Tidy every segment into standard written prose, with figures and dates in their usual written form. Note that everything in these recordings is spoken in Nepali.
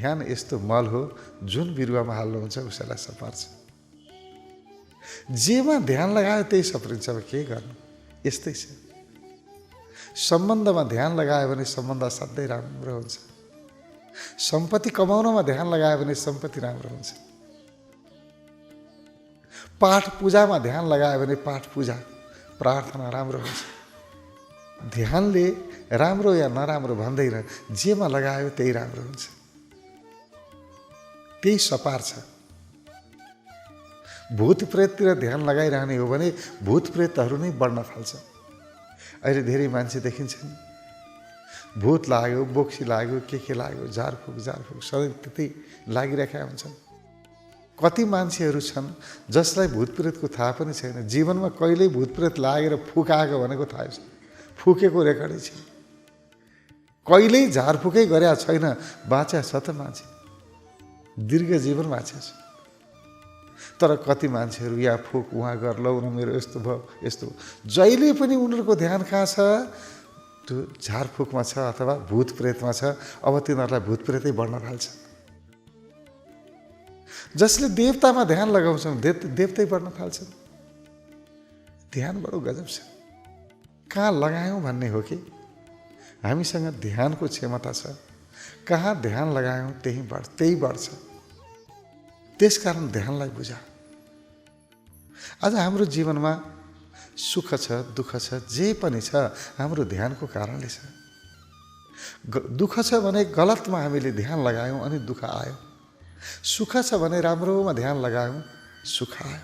ध्यान यस्तो मल हो जुन बिरुवामा हाल्नुहुन्छ उसैलाई सपार्छ। जेमा ध्यान लगायो त्यही सप्रिन्छ। अब के गर्नु, यस्तै छ। सम्बन्धमा ध्यान लगायो भने सम्बन्ध असाध्यै राम्रो हुन्छ। सम्पत्ति कमाउनमा ध्यान लगायो भने सम्पत्ति राम्रो हुन्छ। पाठ पूजामा ध्यान लगायो भने पाठ पूजा प्रार्थना राम्रो हुन्छ। ध्यानले राम्रो या नराम्रो भन्दैन, जेमा लगायो त्यही राम्रो हुन्छ, त्यही सपार्छ। भूत प्रेततिर ध्यान लगाइरहने हो भने भूत प्रेतहरू नै बढ्न थाल्छ। अहिले धेरै मान्छे देखिन्छन्, भूत लाग्यो, बोक्सी लाग्यो, के लाग्यो, झारफुक सधैँ त्यतै लागिरहेका हुन्छन्। कति मान्छेहरू छन् जसलाई भूतप्रेतको थाहा पनि छैन। जीवनमा कहिल्यै भूतप्रेत लागेर फुकाएको भनेको थाहा छ, फुकेको रेकर्डै छ। कहिल्यै झारफुकै गरेका छैन, बाँच्या छ त मान्छे, दीर्घ जीवन बाँच्या छ। तर कति मान्छेहरू यहाँ फुक उहाँ गर, लौ न मेरो यस्तो भयो यस्तो, जहिले पनि उनीहरूको ध्यान कहाँ छ? त्यो झारफुकमा छ अथवा भूतप्रेतमा छ। अब तिनीहरूलाई भूतप्रेतै बढ्न थाल्छ। जसले देवतामा ध्यान लगाउँछन् देवतै बढ्न थाल्छन्। ध्यान बडो गजब छ। कहाँ लगायौँ भन्ने हो कि हामीसँग ध्यानको क्षमता छ। कहाँ ध्यान लगायौँ त्यही बढ्छ। त्यसकारण ध्यानलाई बुझा। आज हाम्रो जीवनमा सुख छ, दुःख छ, जे पनि छ हाम्रो ध्यानको कारणले छ। दुःख छ भने गलतमा हामीले ध्यान लगायौँ अनि दुःख आयो। सुख छ भने राम्रोमा ध्यान लगायौँ, सुख आयो।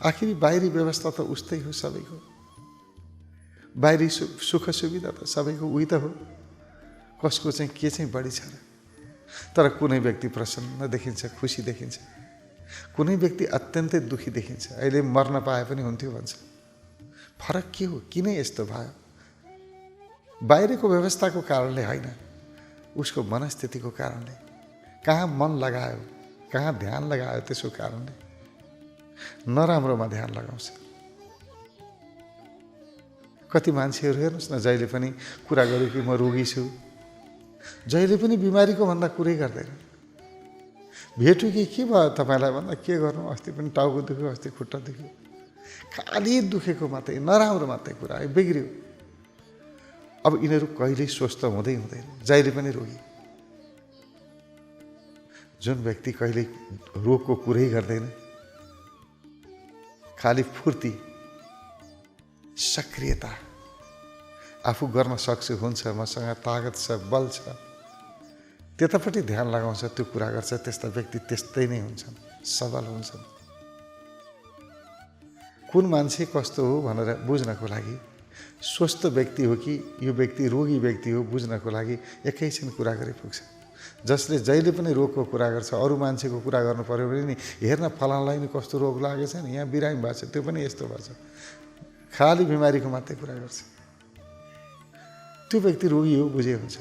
आखिर बाहिरी व्यवस्था त उस्तै हो सबैको। बाहिरी सुख सुविधा त सबैको उही त हो। कसको चाहिँ के चाहिँ बढी छ र? तर कुनै व्यक्ति प्रसन्न देखिन्छ, खुसी देखिन्छ, कुनै व्यक्ति अत्यन्तै दुखी देखिन्छ। अहिले मर्न पाए पनि हुन्थ्यो भन्छ। फरक के हो? किन यस्तो भयो? बाहिरको व्यवस्थाको कारणले होइन, उसको मनस्थितिको कारणले। कहाँ मन लगायो, कहाँ ध्यान लगायो, त्यसको कारणले नराम्रोमा ध्यान लगाउँछ। कति मान्छेहरू हेर्नुहोस् न, जहिले पनि कुरा गर्यो कि म रोगी छु, जहिले पनि बिमारीको भन्दा कुरै गर्दैन। भेट्यो कि के भयो तपाईँलाई भन्दा के गर्नु, अस्ति पनि टाउको दुख्यो, अस्ति खुट्टा दुख्यो, खालि दुखेको मात्रै, नराम्रो मात्रै कुरा आयो, बिग्रियो। अब यिनीहरू कहिल्यै स्वस्थ हुँदैन, जहिले पनि रोगी। जुन व्यक्ति कहिल्यै रोगको कुरै गर्दैन, खालि फुर्ती, सक्रियता, आफू गर्न सक्छु, हुन्छ, मसँग तागत छ, बल छ, त्यतापट्टि ध्यान लगाउँछ, त्यो कुरा गर्छ, त्यस्ता व्यक्ति त्यस्तै नै हुन्छन्, सबल हुन्छन्। कुन मान्छे कस्तो हो भनेर बुझ्नको लागि, स्वस्थ व्यक्ति हो कि यो व्यक्ति रोगी व्यक्ति हो बुझ्नको लागि एकैछिन कुरा गरे पुग्छ। जसले जहिले पनि रोगको कुरा गर्छ, अरू मान्छेको कुरा गर्नु पर्यो भने नि हेर्न फलानलाई नि कस्तो रोग लागेछ नि, यहाँ बिरामी भएको छ, त्यो पनि यस्तो भएको छ, खालि बिमारीको मात्रै कुरा गर्छ, त्यो व्यक्ति रोगी हो बुझे हुन्छ।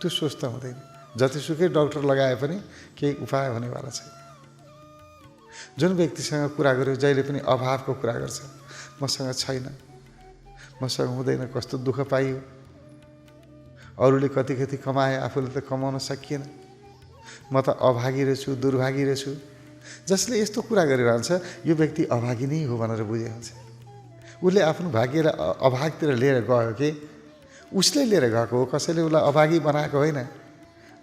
त्यो स्वस्थ हुँदैन। जतिसुकै डक्टर लगाए पनि केही उपाय हुनेवाला छैन। जुन व्यक्तिसँग कुरा गर्यो जहिले पनि अभावको कुरा गर्छ, मसँग छैन, मसँग हुँदैन, कस्तो दुःख पाइयो, अरूले कति कति कमाए, आफूले त कमाउन सकिएन, म त अभागी रहेछु, दुर्भागी रहेछु, जसले यस्तो कुरा गरिरहन्छ यो व्यक्ति अभागी नै हो भनेर बुझे हुन्छ। उसले आफ्नो भाग्यलाई अभागतिर लिएर गयो कि उसले लिएर गएको हो, कसैले उसलाई अभागी बनाएको होइन,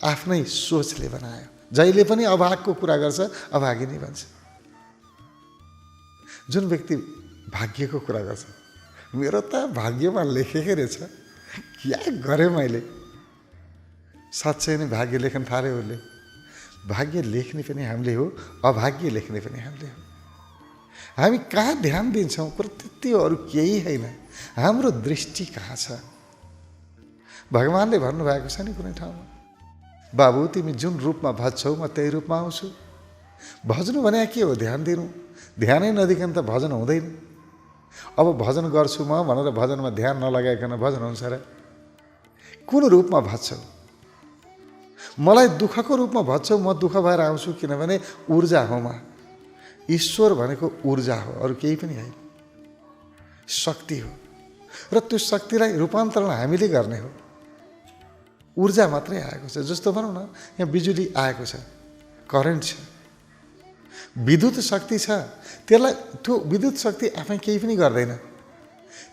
आफ्नै सोचले बनायो। जहिले पनि अभागको कुरा गर्छ, अभागी नै भन्छ। जुन व्यक्ति भाग्यको कुरा गर्छ, मेरो त भाग्यमा लेखेकै रहेछ, क्या गरेँ मैले, साँच्चै नै भाग्य लेख्न थाल्यो उसले। भाग्य लेख्ने पनि हामीले हो, अभाग्य लेख्ने पनि हामीले हो। हामी कहाँ ध्यान दिन्छौँ कुरो त्यति हो, अरू केही होइन। हाम्रो दृष्टि कहाँ छ? भगवानले भन्नुभएको छ नि कुनै ठाउँमा, बाबु तिमी जुन रूपमा भज्छौ म त्यही रूपमा आउँछु। भज्नु भने के हो? ध्यान दिनु। ध्यानै नदिकन त भजन हुँदैन। अब भजन गर्छु म भनेर भजनमा ध्यान नलगाइकन भजन हुन्छ र? कुन रूपमा भज्छौ? मलाई दुःखको रूपमा भज्छौ, म दुःख भएर आउँछु, किनभने ऊर्जा हो म। ईश्वर भनेको ऊर्जा हो, अरू केही पनि होइन, शक्ति हो। र त्यो शक्तिलाई रूपान्तरण हामीले गर्ने हो। ऊर्जा मात्रै आएको छ। जस्तो भनौँ न, यहाँ बिजुली आएको छ, करेन्ट छ, विद्युत शक्ति छ, त्यसलाई त्यो विद्युत शक्ति आफै केही पनि गर्दैन।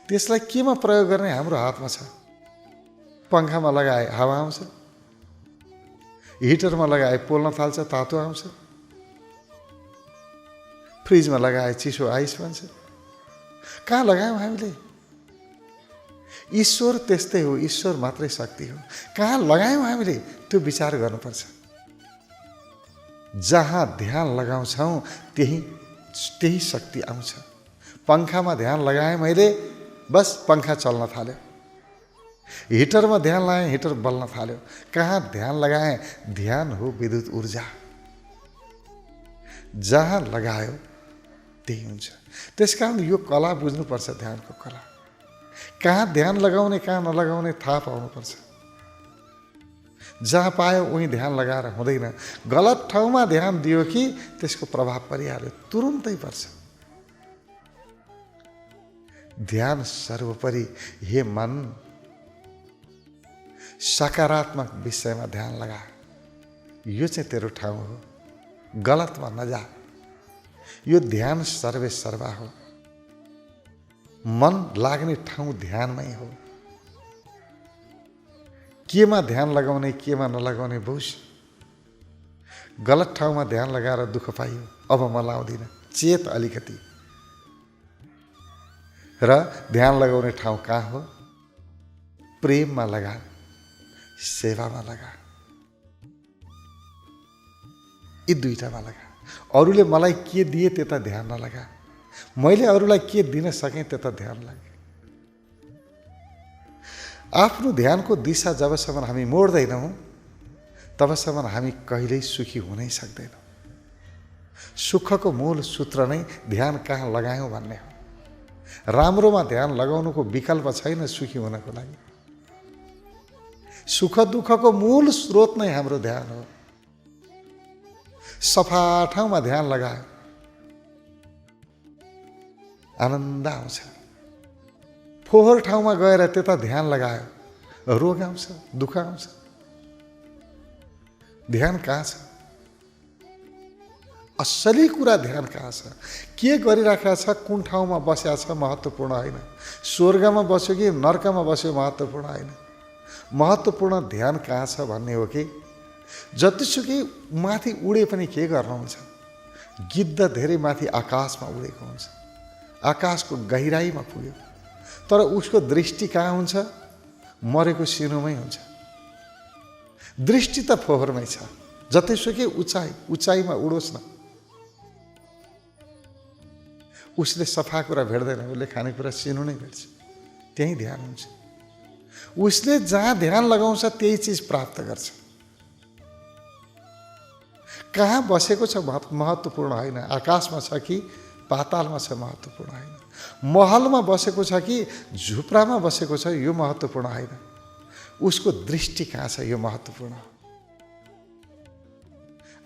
त्यसलाई केमा प्रयोग गर्ने हाम्रो हातमा छ। पङ्खामा लगाए हावा आउँछ, हिटरमा लगाए पोल्न थाल्छ, तातो आउँछ, फ्रिजमा लगाए चिसो आइस बन्छ। कहाँ लगायौँ हामीले? ईश्वर त्यस्तै हो, ईश्वर मात्रै शक्ति हो। कहाँ लगायौँ हामीले त्यो विचार गर्नुपर्छ। जहाँ ध्यान लगाउँछौँ त्यही शक्ति आउँछ। पङ्खामा ध्यान लगाएँ मैले, बस पङ्खा चल्न थाल्यो। हिटरमा ध्यान लगाएँ, हिटर बल्न थाल्यो। कहाँ ध्यान लगाएँ? ध्यान हो विद्युत ऊर्जा। जहाँ लगायो त्यही हुन्छ। त्यसकारण यो कला बुझ्नुपर्छ, ध्यानको कला। कहाँ ध्यान लगाउने कहाँ नलगाउने थाहा पाउनुपर्छ। जहाँ पायो उहीँ ध्यान लगाएर हुँदैन। गलत ठाउँमा ध्यान दियो कि त्यसको प्रभाव परिहाल्यो, तुरुन्तै पर्छ। ध्यान सर्वोपरि। हे मन, सकारात्मक विषयमा ध्यान लगा। यो चाहिँ तेरो ठाउँ हो, गलतमा नजा। यो ध्यान सर्वे सर्वा हो। मन लाग्ने ठाउँ ध्यानमै हो। केमा ध्यान लगाउने केमा नलगाउने बुझ। गलत ठाउँमा ध्यान लगाएर दुःख पाइयो, अब म लाउँदिनँ, चेत अलिकति। र ध्यान लगाउने ठाउँ कहाँ हो? प्रेममा लगा, सेवामा लगा, यी दुईटामा लगा। अरूले मलाई के दिए त्यता ध्यान नलगा, मैले अरूलाई के दिन सकेँ त्यता ध्यान लगा। आफ्नो ध्यानको दिशा जबसम्म हामी मोड्दैनौँ तबसम्म हामी कहिल्यै सुखी हुनै सक्दैनौँ। सुखको मूल सूत्र नै ध्यान कहाँ लगायौँ भन्ने हो। राम्रोमा ध्यान लगाउनुको विकल्प छैन सुखी हुनको लागि। सुख दुःखको मूल स्रोत नै हाम्रो ध्यान हो। सफा ठाउँमा ध्यान लगायो आनन्द आउँछ। फोहोर ठाउँमा गएर त्यता ध्यान लगायो रोग आउँछ, दुःख आउँछ। ध्यान कहाँ छ? असली कुरा ध्यान कहाँ छ? के गरिराखेको छ, कुन ठाउँमा बसेको छ महत्त्वपूर्ण होइन। स्वर्गमा बस्यो कि नर्कमा बस्यो महत्त्वपूर्ण होइन। महत्त्वपूर्ण ध्यान कहाँ छ भन्ने हो कि जतिसुकै माथि उडे पनि के गर्नुहुन्छ। गिद्ध धेरै माथि आकाशमा उडेको हुन्छ, आकाशको गहिराईमा पुग्यो, तर उसको दृष्टि कहाँ हुन्छ? मरेको सिनोमै हुन्छ। दृष्टि त फोहोरमै छ। जतिसुकै उचाइमा उडोस् न, उसले सफा कुरा भेट्दैन, उसले खानेकुरा सिनो नै भेट्छ। त्यही ध्यान हुन्छ। उसले जहाँ ध्यान लगाउँछ त्यही चिज प्राप्त गर्छ। कहाँ बसेको छ महत्त्वपूर्ण होइन। आकाशमा छ कि पातालमा छ महत्त्वपूर्ण होइन। महलमा बसेको छ कि झुप्रामा बसेको छ यो महत्त्वपूर्ण होइन। उसको दृष्टि कहाँ छ यो महत्त्वपूर्ण हो।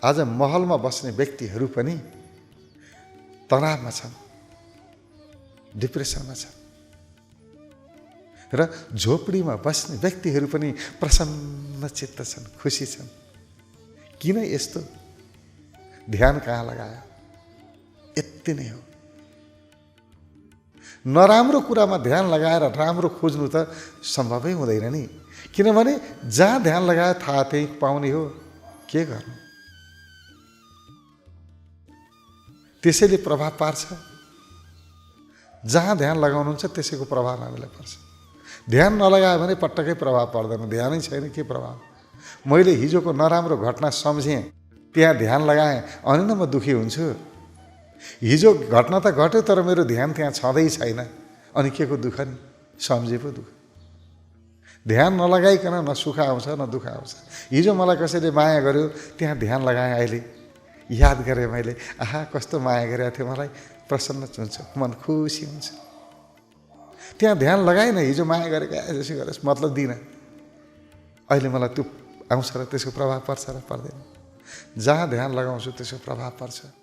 आज महलमा बस्ने व्यक्तिहरू पनि तनावमा छन्, डिप्रेसनमा छन्, र झोपडीमा बस्ने व्यक्तिहरू पनि प्रसन्न चित्त छन्, खुसी छन्। किन यस्तो? ध्यान कहाँ लगायो? यति नै हो। नराम्रो कुरामा ध्यान लगाएर राम्रो खोज्नु त सम्भवै हुँदैन नि। किनभने जहाँ ध्यान लगायो थाहा त्यही पाउने हो, के गर्नु। त्यसैले प्रभाव पार्छ। जहाँ ध्यान लगाउनुहुन्छ त्यसैको प्रभाव हामीलाई पर्छ। ध्यान नलगायो भने पटक्कै प्रभाव पर्दैन। ध्यानै छैन के प्रभाव। मैले हिजोको नराम्रो घटना सम्झेँ, त्यहाँ ध्यान लगाएँ, अनि न म दुःखी हुन्छु। हिजो घटना त घट्यो तर मेरो ध्यान त्यहाँ छँदै छैन, अनि के को दुःख नि, सम्झे पो दुःख। ध्यान नलगाइकन न सुख आउँछ न दुःख आउँछ। हिजो मलाई कसैले माया गर्यो, त्यहाँ ध्यान लगाएँ, अहिले याद गरेँ मैले, आहा कस्तो माया गरेको थियो मलाई, प्रसन्न हुन्छ, मन खुसी हुन्छ। त्यहाँ ध्यान लगाएन, हिजो माया गरेको जसो गरेस् मतलब दिनँ, अहिले मलाई त्यो आउँछ र त्यसको प्रभाव पर्छ र पर्दैन। जहाँ ध्यान लगाउँछु त्यसको प्रभाव पर्छ।